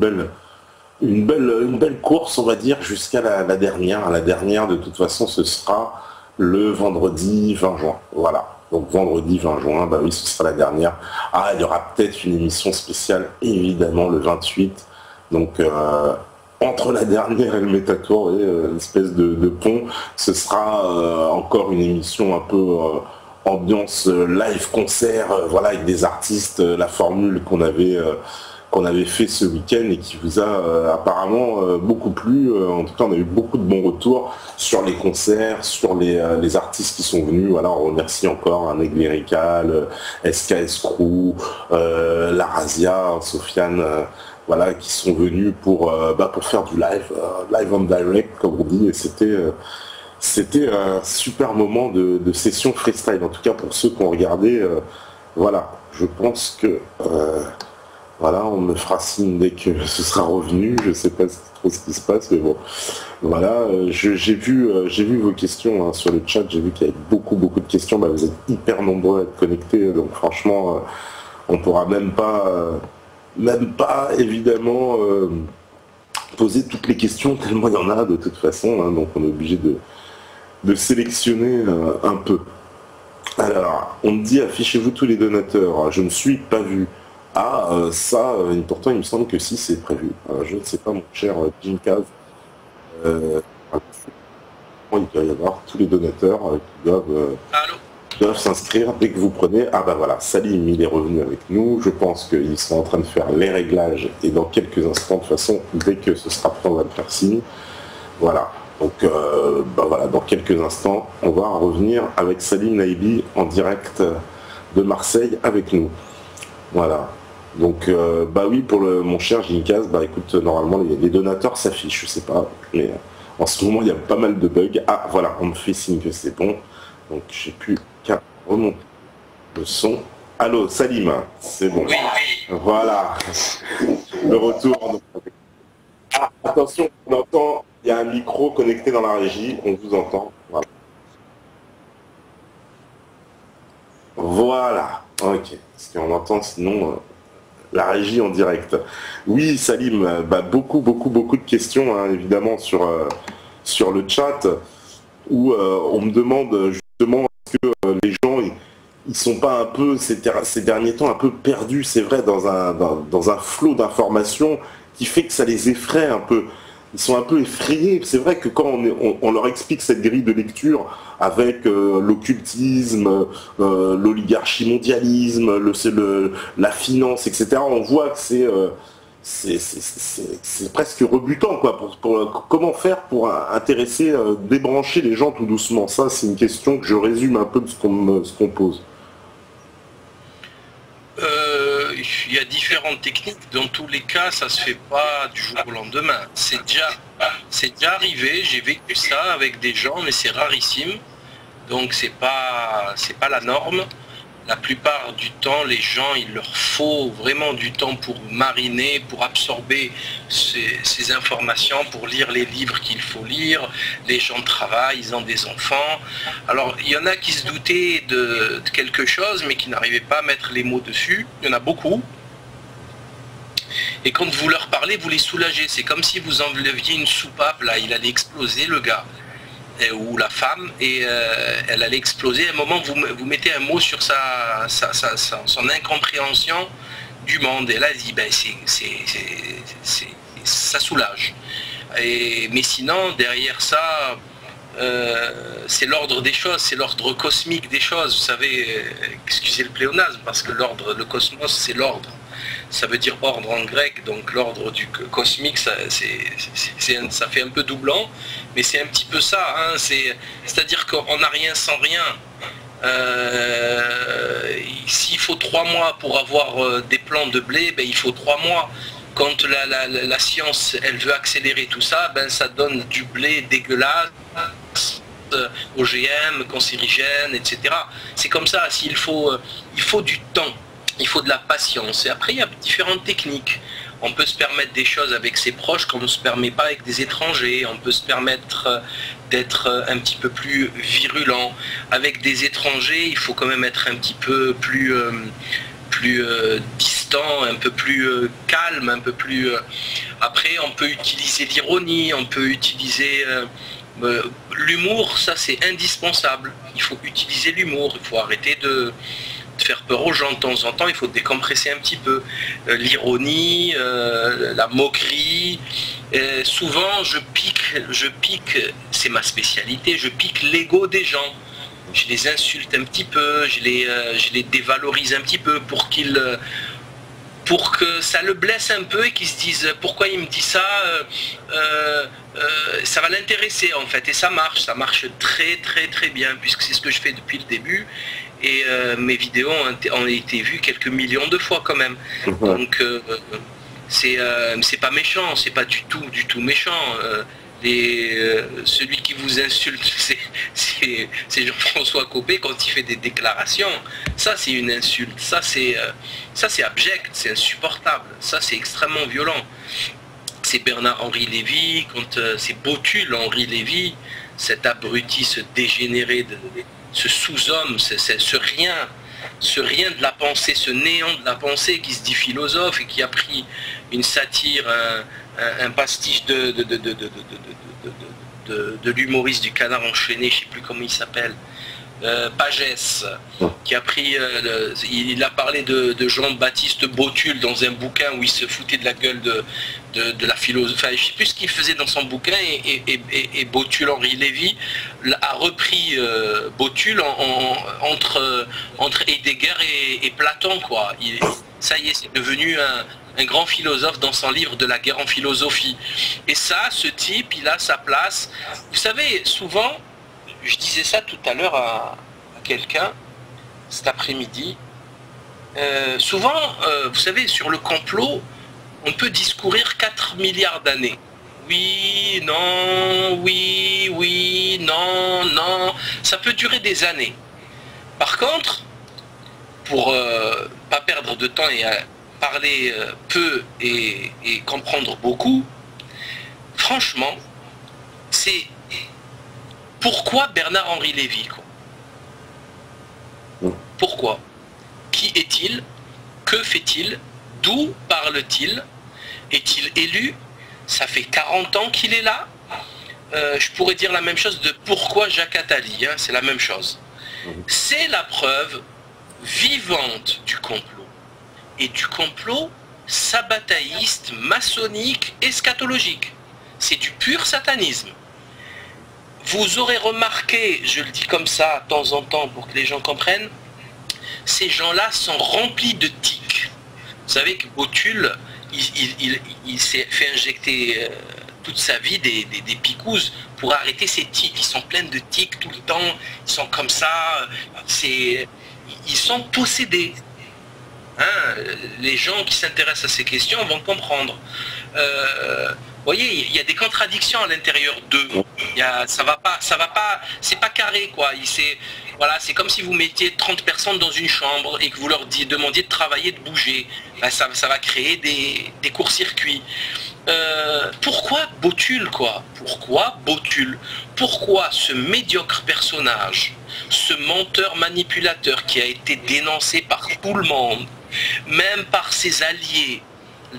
[SPEAKER 2] belle course, on va dire, jusqu'à la dernière. La dernière de toute façon ce sera le vendredi 20 juin. Voilà. Donc vendredi 20 juin, oui, ce sera la dernière. Il y aura peut-être une émission spéciale, évidemment, le 28. Donc entre la dernière et le Métatour, une espèce de pont, ce sera encore une émission un peu ambiance live concert, voilà, avec des artistes, la formule qu'on avait fait ce week-end et qui vous a apparemment beaucoup plu. En tout cas, on a eu beaucoup de bons retours sur les concerts, sur les artistes qui sont venus. Voilà, on remercie encore Aigle Lyrical, SKS Crew, La Razia, Sofiane, voilà, qui sont venus pour faire du live on direct, comme on dit, et c'était un super moment de session freestyle, en tout cas pour ceux qui ont regardé. Voilà, je pense que voilà, on me fera signe dès que ce sera revenu. Je sais pas trop ce qui se passe, mais bon, voilà. J'ai vu vos questions, hein, sur le chat. J'ai vu qu'il y avait beaucoup de questions. Vous êtes hyper nombreux à être connectés, donc franchement, on pourra même pas évidemment poser toutes les questions tellement il y en a de toute façon. Hein, donc on est obligé de sélectionner un peu. Alors, on me dit affichez-vous tous les donateurs. Je ne suis pas vu. Pourtant il me semble que si, c'est prévu. Je ne sais pas, mon cher Jim Caz. Il doit y avoir tous les donateurs qui doivent s'inscrire dès que vous prenez. Voilà, Salim, il est revenu avec nous. Je pense qu'ils sont en train de faire les réglages et dans quelques instants, de toute façon, dès que ce sera prêt, on va le faire signe. Voilà. Donc voilà, dans quelques instants, on va revenir avec Salim Naibi en direct de Marseille avec nous. Voilà. Donc oui, pour mon cher Ginkaz, écoute, normalement les donateurs s'affichent, je sais pas, mais en ce moment il y a pas mal de bugs. Voilà, on me fait signe que c'est bon. Donc j'ai plus qu'à remonter le son. Allô, Salim, c'est bon.
[SPEAKER 3] Oui.
[SPEAKER 2] Voilà. Le retour. Attention, on entend. Il y a un micro connecté dans la régie, on vous entend. Voilà. Ok. Parce qu'on entend sinon la régie en direct. Oui, Salim, beaucoup de questions, hein, évidemment, sur le chat, où on me demande justement est-ce que les gens ils sont pas un peu ces derniers temps un peu perdus, c'est vrai, dans un flot d'informations qui fait que ça les effraie un peu. Ils sont un peu effrayés. C'est vrai que quand on leur explique cette grille de lecture avec l'occultisme, l'oligarchie mondialisme, la finance, etc., on voit que c'est presque rebutant, quoi. Comment faire pour intéresser, débrancher les gens tout doucement? Ça, c'est une question que je résume un peu de ce qu'on pose.
[SPEAKER 3] il y a différentes techniques. Dans tous les cas, ça se fait pas du jour au lendemain. C'est déjà arrivé, j'ai vécu ça avec des gens, mais c'est rarissime. Donc c'est pas la norme. La plupart du temps, les gens, il leur faut vraiment du temps pour mariner, pour absorber ces informations, pour lire les livres qu'il faut lire. Les gens travaillent, ils ont des enfants. Alors, il y en a qui se doutaient de quelque chose, mais qui n'arrivaient pas à mettre les mots dessus. Il y en a beaucoup. Et quand vous leur parlez, vous les soulagez. C'est comme si vous enleviez une soupape, là, il allait exploser, le gars. Ou la femme, et elle allait exploser. À un moment, vous mettez un mot sur son incompréhension du monde. Et là, elle dit, ben, ça soulage. Mais sinon, derrière ça, c'est l'ordre des choses, c'est l'ordre cosmique des choses. Vous savez, excusez le pléonasme, parce que le cosmos, c'est l'ordre. Ça veut dire ordre en grec, donc l'ordre du cosmique, ça fait un peu doublant, mais c'est un petit peu ça, hein, c'est-à-dire qu'on n'a rien sans rien. S'il faut 3 mois pour avoir des plants de blé, ben, il faut 3 mois. Quand la science, elle veut accélérer tout ça, ben, ça donne du blé dégueulasse, OGM, cancérigène, etc. C'est comme ça, il faut du temps. Il faut de la patience. Et après, il y a différentes techniques. On peut se permettre des choses avec ses proches qu'on ne se permet pas avec des étrangers. On peut se permettre d'être un petit peu plus virulent. Avec des étrangers, il faut quand même être un petit peu plus distant, un peu plus calme, un peu plus... Après, on peut utiliser l'ironie, on peut utiliser... l'humour, ça c'est indispensable. Il faut utiliser l'humour, il faut arrêter de faire peur aux gens de temps en temps, il faut décompresser un petit peu. L'ironie, la moquerie. Souvent, je pique, c'est ma spécialité, je pique l'ego des gens. Je les insulte un petit peu, je les dévalorise un petit peu pour que ça le blesse un peu et qu'ils se disent pourquoi il me dit ça, ça va l'intéresser en fait, et ça marche très très très bien, puisque c'est ce que je fais depuis le début, et mes vidéos ont été vues quelques millions de fois quand même. Donc c'est pas méchant, c'est pas du tout méchant. Celui qui vous insulte, c'est Jean-François Copé quand il fait des déclarations. Ça c'est une insulte, ça c'est abject, c'est insupportable, ça c'est extrêmement violent. C'est Bernard-Henri Lévy, quand c'est Botul-Henri Lévy, cet abruti, ce dégénéré, ce sous-homme, ce rien de la pensée, ce néant de la pensée qui se dit philosophe et qui a pris une satire, un pastiche de l'humoriste du Canard enchaîné, je ne sais plus comment il s'appelle, Pagès, qui a pris, il a parlé de Jean-Baptiste Botul dans un bouquin où il se foutait de la gueule de la philosophie, enfin, je ne sais plus ce qu'il faisait dans son bouquin, et Botul-Henri Lévy a repris Botul entre Heidegger et Platon, quoi. Ça y est, c'est devenu un grand philosophe dans son livre de la guerre en philosophie. Et ça, ce type, il a sa place. Vous savez, souvent, je disais ça tout à l'heure à quelqu'un, cet après-midi, souvent, vous savez, sur le complot, on peut discourir 4 milliards d'années. Oui, non, non, ça peut durer des années. Par contre, pour pas perdre de temps et parler peu et comprendre beaucoup, franchement, c'est pourquoi Bernard-Henri Lévy, quoi. Pourquoi? Qui est-il? Que fait-il? D'où parle-t-il? Est-il élu? Ça fait 40 ans qu'il est là. Je pourrais dire la même chose de pourquoi Jacques Attali, hein, c'est la même chose. C'est la preuve vivante du complot. Et du complot sabataïste, maçonnique, eschatologique. C'est du pur satanisme. Vous aurez remarqué, je le dis comme ça de temps en temps pour que les gens comprennent, ces gens-là sont remplis de tics. Vous savez que Botul, il s'est fait injecter toute sa vie des picouzes pour arrêter ses tics. Ils sont pleins de tics tout le temps, ils sont comme ça, ils sont possédés. Hein, les gens qui s'intéressent à ces questions vont comprendre. Vous voyez, il y a des contradictions à l'intérieur d'eux. Ça va pas, c'est pas carré quoi. Voilà, c'est comme si vous mettiez 30 personnes dans une chambre et que vous leur demandiez de travailler, de bouger. Ben, ça va créer des courts-circuits. Pourquoi Botul quoi? Pourquoi Botul? Pourquoi ce médiocre personnage, ce menteur manipulateur qui a été dénoncé par tout le monde, même par ses alliés,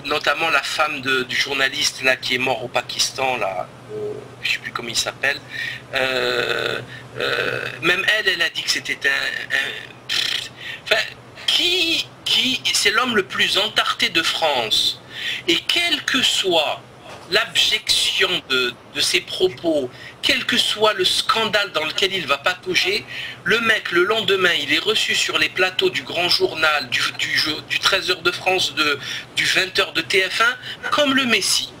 [SPEAKER 3] notamment la femme du journaliste là qui est mort au Pakistan là, je sais plus comment il s'appelle, même elle a dit que c'était enfin, qui c'est l'homme le plus entarté de France, et quel que soit l'abjection de ses propos, quel que soit le scandale dans lequel il va patauger, le mec, le lendemain, il est reçu sur les plateaux du Grand Journal, du 13h de France, du 20h de TF1, comme le Messie.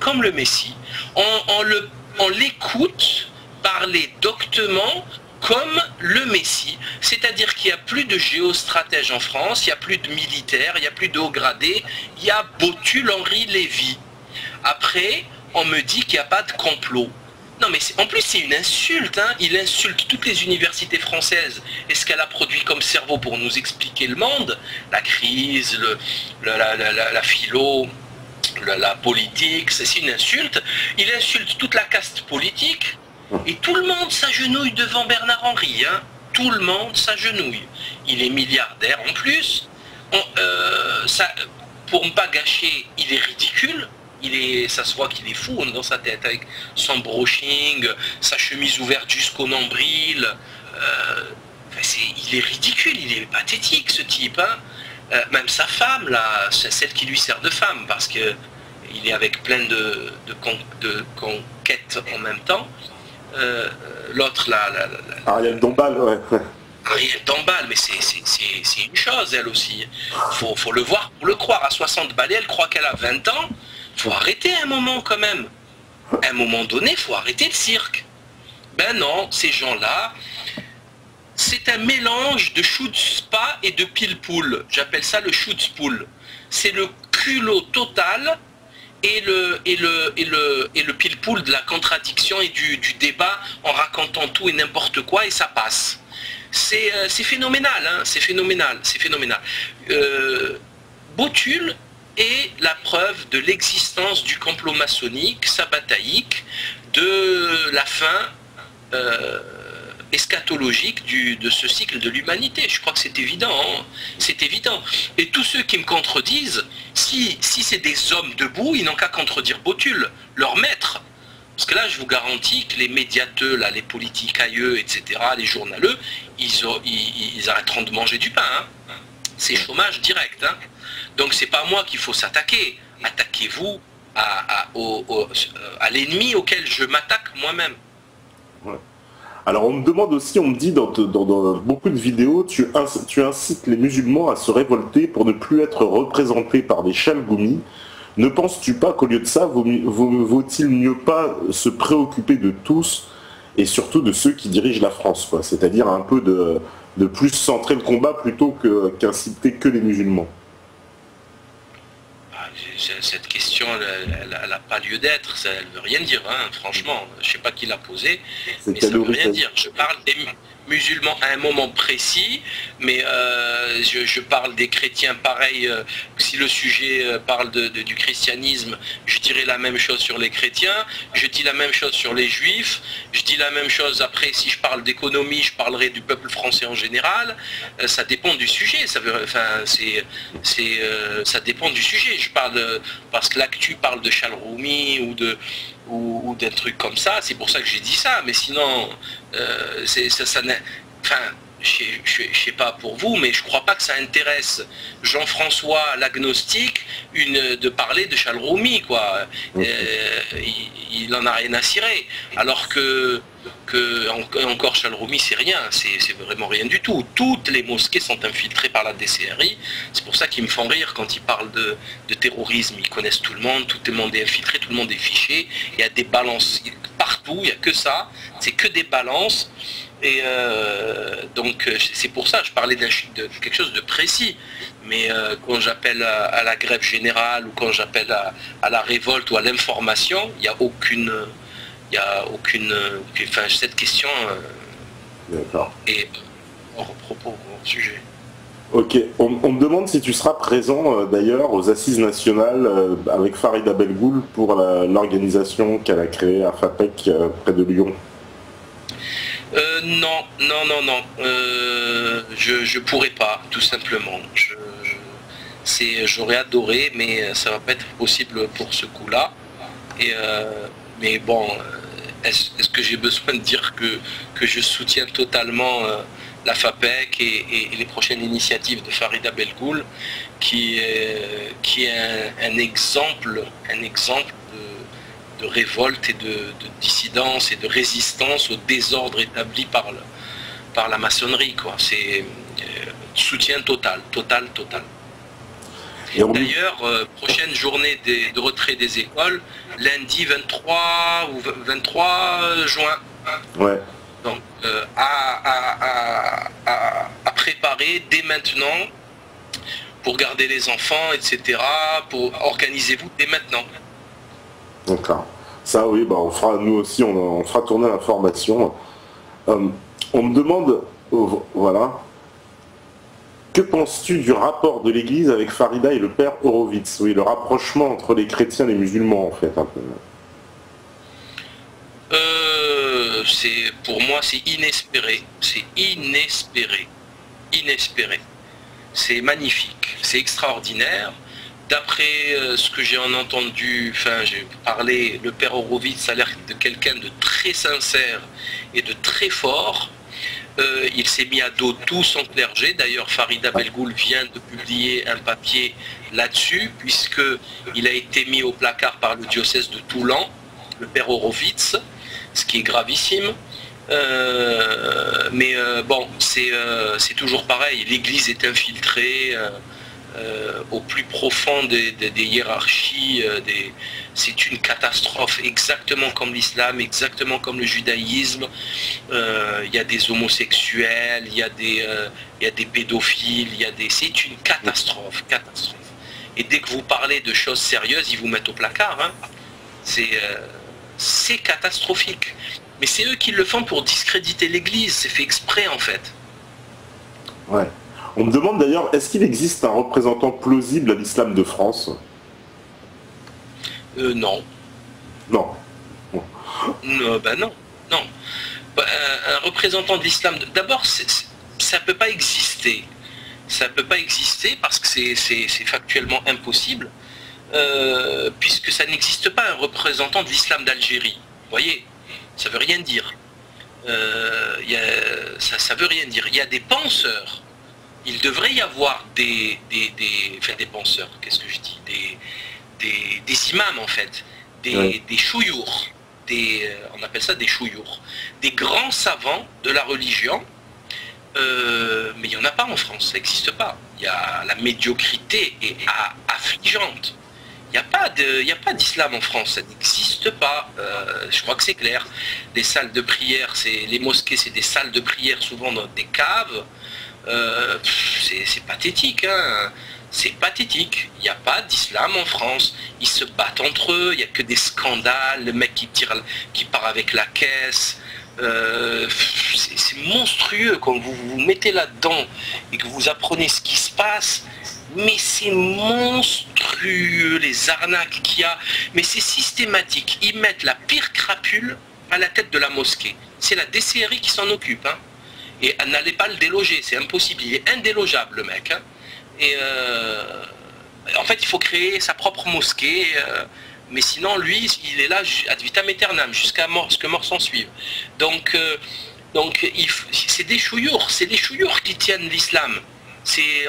[SPEAKER 3] Comme le Messie. On l'écoute parler doctement comme le Messie. C'est-à-dire qu'il n'y a plus de géostratège en France, il n'y a plus de militaires, il n'y a plus de hauts gradés, il y a Botul Henri Lévy. Après, on me dit qu'il n'y a pas de complot. Non mais en plus c'est une insulte, hein. Il insulte toutes les universités françaises et ce qu'elle a produit comme cerveau pour nous expliquer le monde, la crise, la philo, la politique, c'est une insulte. Il insulte toute la caste politique et tout le monde s'agenouille devant Bernard Henry, hein. Tout le monde s'agenouille. Il est milliardaire en plus. Pour ne pas gâcher, il est ridicule. Ça se voit qu'il est fou dans sa tête, avec son brushing, sa chemise ouverte jusqu'au nombril. Il est ridicule, il est pathétique ce type. Hein. Même sa femme, là, c'est celle qui lui sert de femme, parce qu'il est avec plein de conquêtes en même temps. L'autre, là...
[SPEAKER 2] Ariel Dombal, ouais.
[SPEAKER 3] Ariel Dombal, mais c'est une chose, elle aussi. Faut le voir pour le croire. À 60 balais, elle croit qu'elle a 20 ans. Faut arrêter un moment quand même. À un moment donné, faut arrêter le cirque. Ben non, ces gens-là, c'est un mélange de chutzpah et de pile-poule. J'appelle ça le chutzpoul. C'est le culot total et le pile-poule de la contradiction et du débat en racontant tout et n'importe quoi et ça passe. C'est phénoménal, hein, c'est phénoménal, c'est phénoménal. Botul est la preuve de l'existence du complot maçonnique, sabataïque, de la fin eschatologique de ce cycle de l'humanité. Je crois que c'est évident, hein, c'est évident. Et tous ceux qui me contredisent, si c'est des hommes debout, ils n'ont qu'à contredire Botul, leur maître. Parce que là, je vous garantis que les médiateux, là, les politicailleux, etc., les journaleux, ils arrêteront de manger du pain. Hein. C'est chômage direct. Hein. Donc c'est pas à moi qu'il faut s'attaquer. Attaquez-vous à l'ennemi auquel je m'attaque moi-même.
[SPEAKER 2] Ouais. Alors on me demande aussi, on me dit dans beaucoup de vidéos, tu incites les musulmans à se révolter pour ne plus être représentés par des chalgoumis. Ne penses-tu pas qu'au lieu de ça, vaut-il mieux pas se préoccuper de tous et surtout de ceux qui dirigent la France, quoi, c'est-à-dire un peu de plus centrer le combat plutôt qu'inciter que les musulmans?
[SPEAKER 3] Cette question, elle n'a pas lieu d'être, elle ne veut rien dire, hein, franchement. Je ne sais pas qui l'a posée, mais ça ne veut rien dire. Je parle des musulmans à un moment précis, mais je parle des chrétiens pareil. Si le sujet parle du christianisme, je dirais la même chose sur les chrétiens, je dis la même chose sur les juifs, je dis la même chose après, si je parle d'économie, je parlerai du peuple français en général. Ça dépend du sujet, ça dépend du sujet. Je parle parce que l'actu parle de Chalroumi ou d'un truc comme ça, c'est pour ça que j'ai dit ça, mais sinon enfin, je sais pas pour vous, mais je crois pas que ça intéresse Jean-François l'agnostique de parler de Chalroumi, quoi. Il en a rien à cirer, alors que encore Chalroumi, c'est rien, c'est vraiment rien du tout. Toutes les mosquées sont infiltrées par la DCRI. C'est pour ça qu'ils me font rire quand ils parlent de terrorisme. Ils connaissent tout le monde est infiltré, tout le monde est fiché. Il y a des balances partout, il n'y a que ça. C'est que des balances. Et donc c'est pour ça que je parlais de quelque chose de précis. Mais quand j'appelle à la grève générale ou quand j'appelle à la révolte ou à l'information, il n'y a aucune... Enfin, cette question est hors propos, hors sujet.
[SPEAKER 2] Ok, on me demande si tu seras présent d'ailleurs aux Assises nationales avec Farida Belgoul pour l'organisation qu'elle a créée à Fapec près de Lyon.
[SPEAKER 3] Non. Je pourrais pas, tout simplement. J'aurais adoré, mais ça va pas être possible pour ce coup-là. Mais bon, est-ce que j'ai besoin de dire que je soutiens totalement la FAPEC et les prochaines initiatives de Farida Belgoul, qui est un exemple de révolte et de dissidence et de résistance au désordre établi par la maçonnerie, quoi. C'est soutien total. D'ailleurs, prochaine journée de retrait des écoles, lundi 23 ou 23 juin.
[SPEAKER 2] Ouais.
[SPEAKER 3] Donc, à préparer dès maintenant pour garder les enfants, etc. Organisez-vous dès maintenant.
[SPEAKER 2] D'accord. Ça, oui, bah, on fera, nous aussi, on fera tourner l'information. On me demande, voilà, que penses-tu du rapport de l'Église avec Farida et le père Horowitz? Oui, le rapprochement entre les chrétiens et les musulmans, en fait, un peu.
[SPEAKER 3] Pour moi, c'est inespéré. C'est inespéré. C'est magnifique. C'est extraordinaire. D'après ce que j'ai entendu, enfin, j'ai parlé, le père Horowitz a l'air de quelqu'un de très sincère et de très fort. Il s'est mis à dos tout son clergé. D'ailleurs, Farida Belgoul vient de publier un papier là-dessus, puisqu'il a été mis au placard par le diocèse de Toulon, le père Horowitz, ce qui est gravissime. Mais bon, c'est toujours pareil. L'Église est infiltrée au plus profond des hiérarchies. C'est une catastrophe, exactement comme l'islam, exactement comme le judaïsme. Il y a des homosexuels, il y a des pédophiles, c'est une catastrophe. Et dès que vous parlez de choses sérieuses, ils vous mettent au placard. Hein. C'est catastrophique. Mais c'est eux qui le font pour discréditer l'Église. C'est fait exprès, en fait.
[SPEAKER 2] Ouais. On me demande d'ailleurs, est-ce qu'il existe un représentant plausible à l'islam de France?
[SPEAKER 3] Non.
[SPEAKER 2] Non.
[SPEAKER 3] Ben non. Un représentant de l'islam... D'abord, ça ne peut pas exister. Ça ne peut pas exister parce que c'est factuellement impossible, puisque ça n'existe pas un représentant de l'islam d'Algérie. Vous voyez, ça ne veut rien dire. Ça veut rien dire. Il y a des penseurs. Il devrait y avoir des penseurs, qu'est-ce que je dis, des imams en fait, des chouyours, on appelle ça des chouyours, des grands savants de la religion, mais il n'y en a pas en France, ça n'existe pas. La médiocrité est affligeante. Il n'y a pas d'islam en France, ça n'existe pas, je crois que c'est clair. Les salles de prière, les mosquées, c'est des salles de prière souvent dans des caves. C'est pathétique, hein. C'est pathétique. Il n'y a pas d'islam en France. Ils se battent entre eux. Il n'y a que des scandales. Le mec qui part avec la caisse. C'est monstrueux quand vous vous mettez là-dedans et que vous apprenez ce qui se passe. Mais c'est monstrueux les arnaques qu'il y a. Mais c'est systématique. Ils mettent la pire crapule à la tête de la mosquée. C'est la DCRI qui s'en occupe, hein. Et n'allez pas le déloger, c'est impossible, il est indélogeable le mec. Hein. Et en fait il faut créer sa propre mosquée, mais sinon lui il est là ad vitam aeternam, jusqu'à ce que mort s'en suive. Donc c'est des chouyours, qui tiennent l'islam.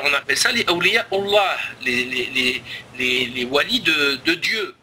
[SPEAKER 3] On appelle ça les awliya Allah, les walis de Dieu.